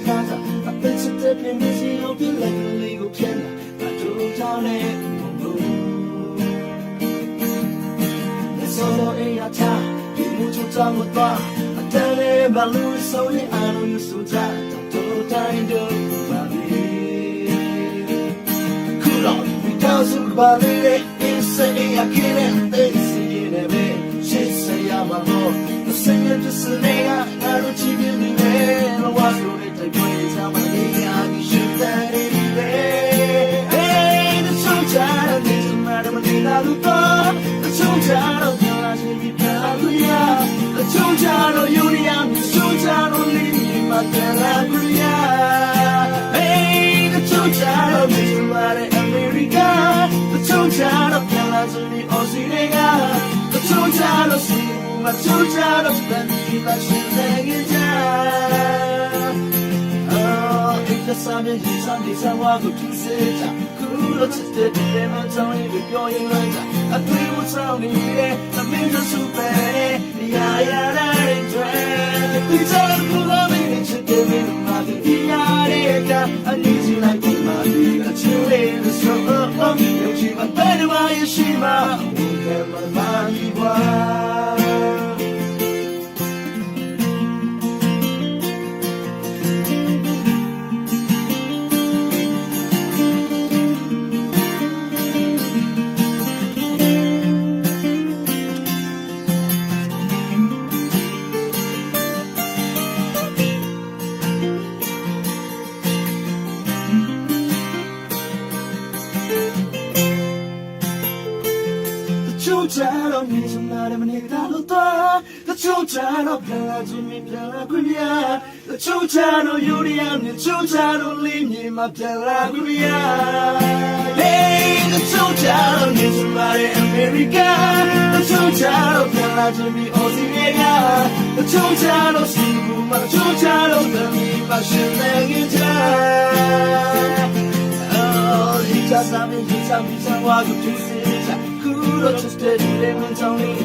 စားစားအပစ်စစ်တဲ့ပြင်စီကိုပြလက်ကလေးကိုပြန်လာဘာတို့ကြောင့်လဲဘုံဘုံလက်စောစောအေးရချဒီမှုချကြောင့်မသွားအတန်လေးမလို့ဆိုရင်အလုံးစုကြတို့တိုင်းတို့ပါပြီခုတော့ဒီတောင်စုပါလေအစ်စေးရခဲ့တဲ့စီနေပဲရှစ်ဆရာမလို့စင်ရတဲ့စနေကငါတို့ချီးပြနေတယ်လောကဆိုတဲ့တိုက်ပွဲစမ်းမနေရဒီရှိတဲ့နေပဲ Hey တချို့ကြတော့ဒီစမရမနေတာလို့တော့တချို့ကြတော့ကြာလာရှိပြီးပြန်လာလို့ရတချို့ကြတော့ယူရီယာတချို့ကြတော့လင်းနေမှပြန်လာလို့ရ Hey တချို့ကြတော့ဒီစမရအမေရိကတချို့ကြတော့ပြန်လာဆိုပြီးအော်စီတွေကတချို့ကြတော့စီမချိုးချတော့ပြန်ပြီးပါရှင်နေကြအော်ဒီကစားမြေကြီးစမ်းဒီစမ်းဝါကိုသူစေချာခုလိုချစ်တဲ့ဒီမှာကြောင်းလေးပြောရင်လည်းအသွေးဝဆောင်နေတယ်အမင်းတို့စူပဲရာရာတဲ့တွေဒီစားကူလာမင်းချစ်တဲ့မင်းမာဒီရာတဲ့ကအနည်းစီလိုက်ပြီးမှဒီကချူလေးဆိုတော့ရုပ်ချီမတဲ့မှာရရှိမှာဘုကမမာဒီဝါချိုးချတော့မြင်စမားမနေတာလို့တော့တချို့ချတော့ပြန်လာခြင်းပြန်လာခွင့်ရတချို့ချတော့ယူရီယာနဲ့ချို့ချတော့လင်းမြေမှာပြန်လာခွင့်ရ Hey တချို့ချတော့မြင်စမားအမေရိကတချို့ချတော့ပြန်လာခြင်းအော်စီရီယာတချို့ချတော့စီဘူမှာတချို့ချတော့တမီပါရှင်နေကြOh ဒီချာစာမင်းဒီချာမီချာဝါကိုသူစေချာJust a little tiny